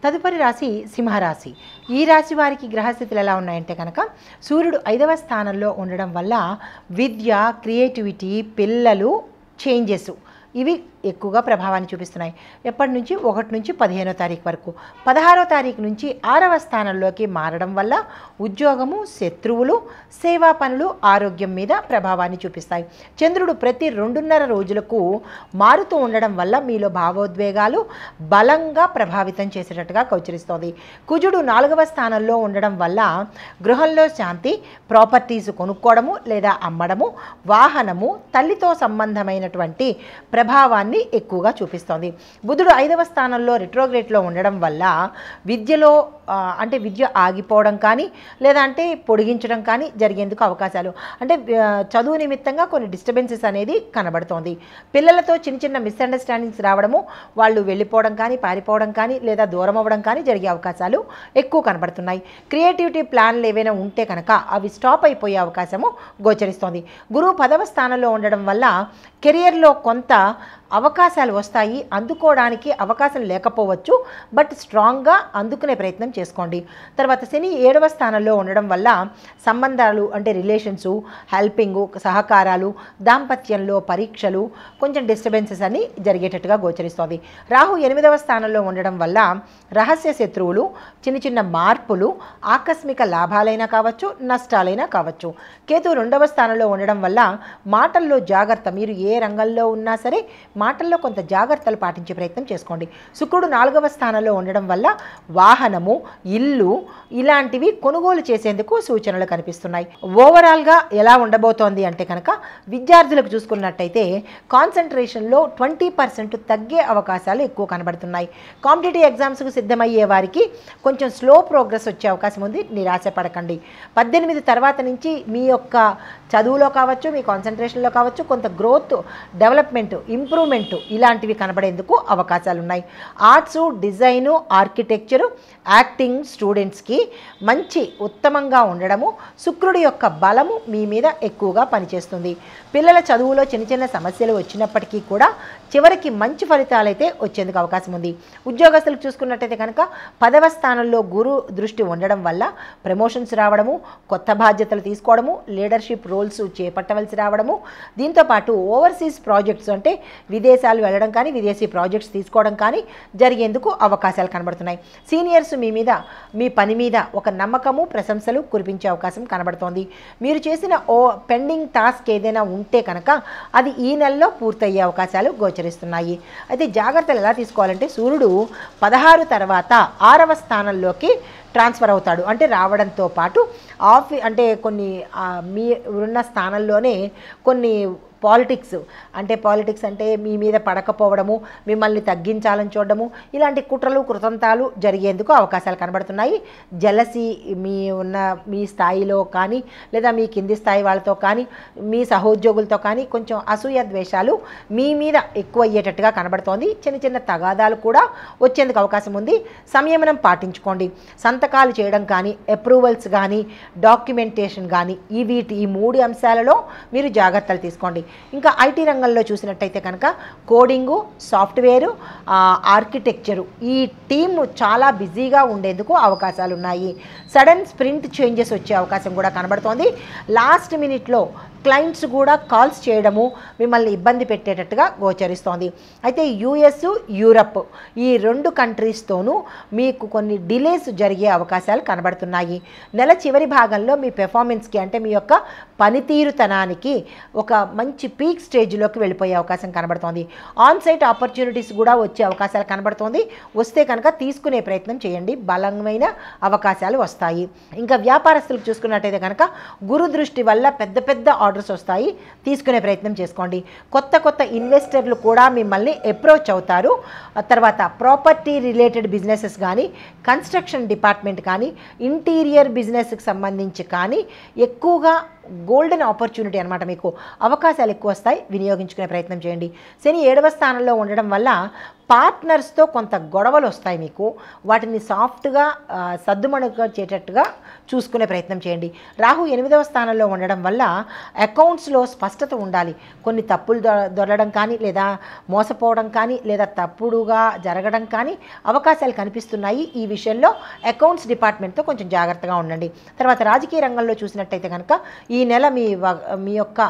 తదుపరి రాశి సింహరాశి. ఈ రాశి వారికి గ్రహస్థితులు ఎలా ఉన్నాయంటే కనుక సూర్యుడు 5వ స్థానంలో ఉండడం వల్ల విద్య, క్రియేటివిటీ, పిల్లలు, చేంజెస్ ఇవి ఎక్కువగా ప్రభావాన్ని చూపిస్తున్నాయి. ఎప్పటి నుంచి 1 నుంచి 15వ తారీఖు వరకు. 16వ తారీఖు నుంచి 6వ స్థానంలోకి మారడం వల్ల ఉద్యోగము, శత్రువులు, సేవా పనులు, ఆరోగ్యం మీద ప్రభావాన్ని చూపిస్తాయి. చంద్రుడు ప్రతి 2.5 రోజులకు మారుతూ ఉండడం వల్ల మీలో భావోద్వేగాలు బలంగా ప్రభావితం చేసేటట్టుగా గోచరిస్తోంది. కుజుడు 4వ స్థానంలో ఉండడం వల్ల గృహంలో శాంతి, ప్రాపర్టీస్ కొనుక్కోవడము లేదా అమ్మడము, వాహనము, తల్లితో సంబంధమైనటువంటి ప్రభావాన్ని ఎక్కువగా చూపిస్తోంది. బుధుడు 5వ స్థానంలో రిట్రోగ్రేట్లో ఉండడం వల్ల విద్యలో అంటే విద్య ఆగిపోవడం కానీ లేదా అంటే పొడిగించడం కానీ జరిగేందుకు అవకాశాలు, అంటే చదువు నిమిత్తంగా కొన్ని డిస్టర్బెన్సెస్ అనేది కనబడుతోంది. పిల్లలతో చిన్న చిన్న మిస్అండర్స్టాండింగ్స్ రావడము, వాళ్ళు వెళ్ళిపోవడం కానీ, పారిపోవడం కానీ లేదా దూరం అవ్వడం కానీ జరిగే అవకాశాలు ఎక్కువ కనబడుతున్నాయి. క్రియేటివిటీ ప్లాన్లు ఏవైనా ఉంటే కనుక అవి స్టాప్ అయిపోయే అవకాశము గోచరిస్తోంది. గురువు 10వ స్థానంలో ఉండడం వల్ల కెరియర్లో కొంత అవకాశాలు వస్తాయి. అందుకోవడానికి అవకాశం లేకపోవచ్చు, బట్ స్ట్రాంగ్గా అందుకునే ప్రయత్నం చేసుకోండి. తర్వాత శని 7వ స్థానంలో ఉండడం వల్ల సంబంధాలు అంటే రిలేషన్సు, హెల్పింగు, సహకారాలు, దాంపత్యంలో పరీక్షలు, కొంచెం డిస్టర్బెన్సెస్ అన్నీ జరిగేటట్టుగా గోచరిస్తోంది. రాహు 8వ స్థానంలో ఉండడం వల్ల రహస్య శత్రువులు, చిన్న చిన్న మార్పులు, ఆకస్మిక లాభాలైనా కావచ్చు, నష్టాలైనా కావచ్చు. కేతు 2వ స్థానంలో ఉండడం వల్ల మాటల్లో జాగ్రత్త, మీరు ఏ రంగంలో ఉన్నా సరే మాటల్లో కొంత జాగ్రత్తలు పాటించే ప్రయత్నం చేసుకోండి. శుక్రుడు 4వ స్థానంలో ఉండడం వల్ల వాహనము, ఇల్లు ఇలాంటివి కొనుగోలు చేసేందుకు సూచనలు కనిపిస్తున్నాయి. ఓవరాల్గా ఎలా ఉండబోతోంది అంటే కనుక విద్యార్థులకు చూసుకున్నట్టయితే కాన్సన్ట్రేషన్లో 20% తగ్గే అవకాశాలు ఎక్కువ కనబడుతున్నాయి. కాంపిటేటివ్ ఎగ్జామ్స్కు సిద్ధమయ్యే వారికి కొంచెం స్లో ప్రోగ్రెస్ వచ్చే అవకాశం ఉంది, నిరాశపడకండి. 18 తర్వాత నుంచి మీ యొక్క చదువులో కావచ్చు, మీ కాన్సన్ట్రేషన్లో కావచ్చు కొంత గ్రోత్, డెవలప్మెంట్, ఇంప్రూవ్మెంట్ ఇలాంటివి కనబడేందుకు అవకాశాలు ఉన్నాయి. ఆర్ట్స్, డిజైను, ఆర్కిటెక్చరు, యాక్టింగ్ స్టూడెంట్స్కి మంచి ఉత్తమంగా ఉండడము, శుక్రుడి యొక్క బలము మీ మీద ఎక్కువగా పనిచేస్తుంది. పిల్లల చదువులో చిన్న చిన్న సమస్యలు వచ్చినప్పటికీ కూడా చివరికి మంచి ఫలితాలైతే వచ్చేందుకు అవకాశం ఉంది. ఉద్యోగస్తులకు చూసుకున్నట్టయితే కనుక 10వ స్థానంలో గురు దృష్టి ఉండడం వల్ల ప్రమోషన్స్ రావడము, కొత్త బాధ్యతలు తీసుకోవడము, లీడర్షిప్ రోల్స్ చేపట్టవలసి రావడము, దీంతోపాటు ఓవర్సీస్ ప్రాజెక్ట్స్ అంటే విదేశాలు వెళ్ళడం కానీ, విదేశీ ప్రాజెక్ట్స్ తీసుకోవడం కానీ జరిగేందుకు అవకాశాలు కనబడుతున్నాయి. సీనియర్స్ మీ మీద, మీ పని మీద ఒక నమ్మకము, ప్రశంసలు కురిపించే అవకాశం కనబడుతోంది. మీరు చేసిన పెండింగ్ టాస్క్ ఏదైనా ఉంటే కనుక అది ఈ నెలలో పూర్తయ్యే అవకాశాలు గోచరిస్తున్నాయి. అయితే జాగ్రత్తలు ఎలా తీసుకోవాలంటే సూర్యుడు 16 తర్వాత 6వ స్థానంలోకి ట్రాన్స్ఫర్ అవుతాడు. అంటే రావడంతో పాటు అంటే కొన్ని మీ ఉన్న స్థానంలోనే కొన్ని పాలిటిక్స్ అంటే మీ మీద పడకపోవడము, మిమ్మల్ని తగ్గించాలని చూడడము, ఇలాంటి కుట్రలు, కృతంతాలు జరిగేందుకు అవకాశాలు కనబడుతున్నాయి. జలసి మీ స్థాయిలో కానీ లేదా మీ కింది స్థాయి వాళ్ళతో కానీ, మీ సహోద్యోగులతో కానీ కొంచెం అసూయ ద్వేషాలు మీ మీద ఎక్కువ అయ్యేటట్టుగా కనబడుతోంది. చిన్న చిన్న తగాదాలు కూడా వచ్చేందుకు అవకాశం ఉంది. సంయమనం పాటించుకోండి. సంతకాలు చేయడం కానీ, అప్రూవల్స్ కానీ, డాక్యుమెంటేషన్ కానీ ఈ 3 అంశాలలో మీరు జాగ్రత్తలు తీసుకోండి. ఇంకా ఐటీ రంగంలో చూసినట్టయితే కనుక కోడింగు, సాఫ్ట్వేరు, ఆర్కిటెక్చరు ఈ టీము చాలా బిజీగా ఉండేందుకు అవకాశాలు ఉన్నాయి. సడన్ స్ప్రింట్ చేంజెస్ వచ్చే అవకాశం కూడా కనబడుతోంది. లాస్ట్ మినిట్లో క్లయింట్స్ కూడా కాల్స్ చేయడము మిమ్మల్ని ఇబ్బంది పెట్టేటట్టుగా గోచరిస్తోంది. అయితే యుఎస్, యూరప్ ఈ 2 కంట్రీస్తోనూ మీకు కొన్ని డిలేస్ జరిగే అవకాశాలు కనబడుతున్నాయి. నెల చివరి భాగంలో మీ పెర్ఫార్మెన్స్కి అంటే మీ యొక్క పనితీరుతనానికి ఒక మంచి పీక్ స్టేజ్లోకి వెళ్ళిపోయే అవకాశం కనబడుతోంది. ఆన్ సైట్ ఆపర్చునిటీస్ కూడా వచ్చే అవకాశాలు కనబడుతోంది. వస్తే కనుక తీసుకునే ప్రయత్నం చేయండి, బలమైన అవకాశాలు వస్తాయి. ఇంకా వ్యాపారస్తులకు చూసుకున్నట్టయితే కనుక గురు దృష్టి వల్ల పెద్ద పెద్ద ఆర్డర్స్ వస్తాయి, తీసుకునే ప్రయత్నం చేసుకోండి. కొత్త ఇన్వెస్టర్లు కూడా మిమ్మల్ని అప్రోచ్ అవుతారు. తర్వాత ప్రాపర్టీ రిలేటెడ్ బిజినెసెస్ కానీ, కన్స్ట్రక్షన్ డిపార్ట్మెంట్ కానీ, ఇంటీరియర్ బిజినెస్కి సంబంధించి కానీ ఎక్కువగా గోల్డెన్ ఆపర్చునిటీ అనమాట. మీకు అవకాశాలు ఎక్కువ వస్తాయి, వినియోగించుకునే ప్రయత్నం చేయండి. శని 7వ స్థానంలో ఉండడం వల్ల పార్ట్నర్స్తో కొంత గొడవలు వస్తాయి. మీకు వాటిని సాఫ్ట్గా సద్దుమణుగచేటట్టుగా చూసుకునే ప్రయత్నం చేయండి. రాహు 8వ స్థానంలో ఉండడం వల్ల అకౌంట్స్లో స్పష్టత ఉండాలి. కొన్ని తప్పులు దొరలడం కానీ, లేదా మోసపోవడం కానీ, లేదా తప్పుడుగా జరగడం కానీ అవకాశాలు కనిపిస్తున్నాయి. ఈ విషయంలో అకౌంట్స్ డిపార్ట్మెంట్తో కొంచెం జాగ్రత్తగా ఉండండి. తర్వాత రాజకీయ రంగంలో చూసినట్టయితే కనుక ఈ నెల మీ యొక్క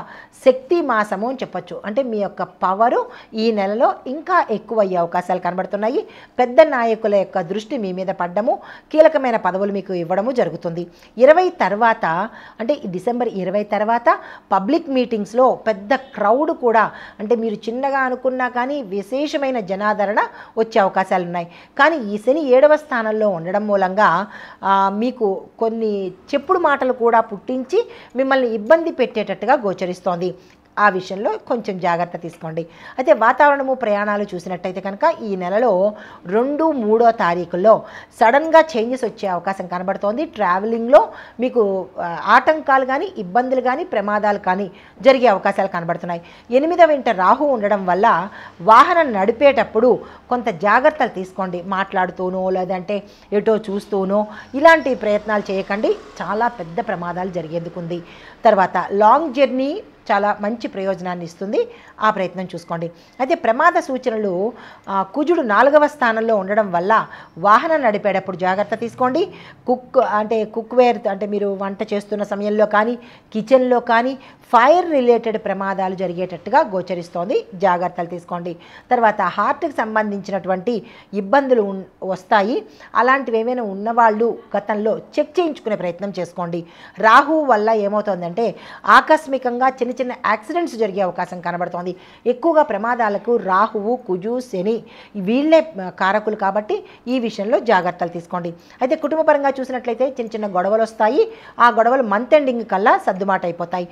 శక్తి మాసము అని చెప్పచ్చు. అంటే మీ యొక్క పవరు ఈ నెలలో ఇంకా ఎక్కువ అయ్యే అవకాశాలు కనబడుతున్నాయి. పెద్ద నాయకుల యొక్క దృష్టి మీ మీద పడ్డము, కీలకమైన పదవులు మీకు ఇవ్వడము జరుగుతుంది. 20 తర్వాత అంటే డిసెంబర్ 20 తర్వాత పబ్లిక్ మీటింగ్స్లో పెద్ద క్రౌడ్ కూడా, అంటే మీరు చిన్నగా అనుకున్నా కానీ విశేషమైన జనాదరణ వచ్చే అవకాశాలు ఉన్నాయి. కానీ ఈ శని 7వ స్థానంలో ఉండడం మూలంగా మీకు కొన్ని చెప్పుడు మాటలు కూడా పుట్టించి మిమ్మల్ని ఇబ్బంది పెట్టేటట్టుగా గోచరిస్తోంది. ఆ విషయంలో కొంచెం జాగ్రత్త తీసుకోండి. అయితే వాతావరణము, ప్రయాణాలు చూసినట్టయితే కనుక ఈ నెలలో 2, 3వ తారీఖుల్లో సడన్గా చేంజెస్ వచ్చే అవకాశం కనబడుతోంది. ట్రావెలింగ్లో మీకు ఆటంకాలు కానీ, ఇబ్బందులు కానీ, ప్రమాదాలు కానీ జరిగే అవకాశాలు కనబడుతున్నాయి. 8వ ఇంట రాహు ఉండడం వల్ల వాహనం నడిపేటప్పుడు కొంత జాగ్రత్తలు తీసుకోండి. మాట్లాడుతూనో లేదంటే ఎటో చూస్తూనో ఇలాంటి ప్రయత్నాలు చేయకండి, చాలా పెద్ద ప్రమాదాలు జరిగేందుకుంది. తర్వాత లాంగ్ జర్నీ చాలా మంచి ప్రయోజనాన్ని ఇస్తుంది, ఆ ప్రయత్నం చూసుకోండి. అయితే ప్రమాద సూచనలు కుజుడు 4వ స్థానంలో ఉండడం వల్ల వాహనం నడిపేటప్పుడు జాగ్రత్త తీసుకోండి. కుక్వేర్ అంటే మీరు వంట చేస్తున్న సమయంలో కానీ, కిచెన్లో కానీ ఫైర్ రిలేటెడ్ ప్రమాదాలు జరిగేటట్టుగా గోచరిస్తోంది, జాగ్రత్తలు తీసుకోండి. తర్వాత హార్ట్కి సంబంధించినటువంటి ఇబ్బందులు వస్తాయి. అలాంటివి ఏమైనా ఉన్నవాళ్ళు గతంలో చెక్ చేయించుకునే ప్రయత్నం చేసుకోండి. రాహు వల్ల ఏమవుతుందంటే ఆకస్మికంగా చిన్న చిన్న యాక్సిడెంట్స్ జరిగే అవకాశం కనబడుతోంది. ఎక్కువగా ప్రమాదాలకు రాహువు, కుజు, శని వీళ్ళే కారకులు కాబట్టి ఈ విషయంలో జాగ్రత్తలు తీసుకోండి. అయితే కుటుంబపరంగా చూసినట్లయితే చిన్న చిన్న గొడవలు వస్తాయి. ఆ గొడవలు మంత్ ఎండింగ్ కల్లా సర్దుబాటు అయిపోతాయి.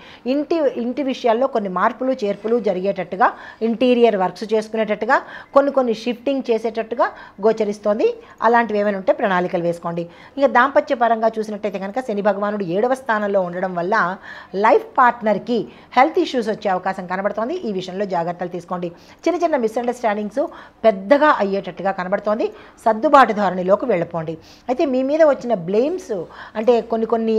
ఇంటి విషయాల్లో కొన్ని మార్పులు చేర్పులు జరిగేటట్టుగా, ఇంటీరియర్ వర్క్స్ చేసుకునేటట్టుగా, కొన్ని షిఫ్టింగ్ చేసేటట్టుగా గోచరిస్తోంది. అలాంటివి ఏమైనా ఉంటే ప్రణాళికలు వేసుకోండి. ఇక దాంపత్య పరంగా చూసినట్టయితే కనుక శని భగవానుడు 7వ స్థానంలో ఉండడం వల్ల లైఫ్ పార్ట్నర్కి హెల్త్ ఇష్యూస్ వచ్చే అవకాశం కనబడుతోంది. ఈ విషయంలో జాగ్రత్తలు తీసుకోండి. చిన్న చిన్న మిస్అండర్స్టాండింగ్స్ పెద్దగా అయ్యేటట్టుగా కనబడుతోంది. సర్దుబాటు ధోరణిలోకి వెళ్ళిపోండి. అయితే మీ మీద వచ్చిన బ్లేమ్స్ అంటే కొన్ని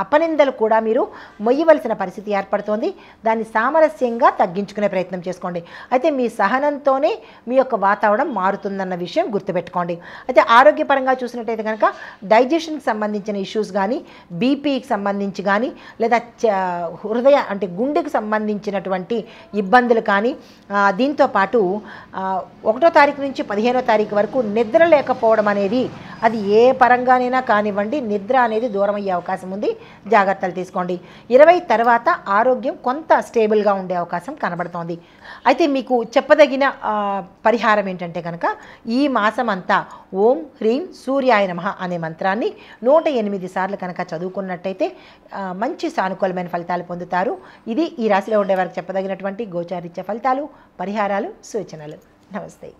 అపనిందలు కూడా మీరు మొయ్యవలసిన పరిస్థితి ఏర్పడుతోంది. దాన్ని సామరస్యంగా తగ్గించుకునే ప్రయత్నం చేసుకోండి. అయితే మీ సహనంతోనే మీ యొక్క వాతావరణం మారుతుందన్న విషయం గుర్తుపెట్టుకోండి. అయితే ఆరోగ్యపరంగా చూసినట్టయితే కనుక డైజెషన్కి సంబంధించిన ఇష్యూస్ కానీ, బీపీకి సంబంధించి కానీ, లేదా హృదయ అంటే గుండెకు సంబంధించినటువంటి ఇబ్బందులు కానీ, దీంతోపాటు 1వ తారీఖు నుంచి 15వ తారీఖు వరకు నిద్ర లేకపోవడం అనేది, అది ఏ పరంగానైనా కానివ్వండి, నిద్ర అనేది దూరం అయ్యే అవకాశం ఉంది, జాగ్రత్తలు తీసుకోండి. 20 తర్వాత ఆరోగ్యం కొంత స్టేబుల్గా ఉండే అవకాశం కనబడుతోంది. అయితే మీకు చెప్పదగిన పరిహారం ఏంటంటే కనుక ఈ మాసం అంతా ఓం హ్రీం సూర్యాయ నమః అనే మంత్రాన్ని 108 సార్లు కనుక చదువుకున్నట్టయితే మంచి సానుకూలమైన ఫలితాలు పొందుతారు. ఇది ఈ రాశిలో ఉండే వారికి చెప్పదగినటువంటి గోచారిత్య ఫలితాలు, పరిహారాలు, సూచనలు. నమస్తే.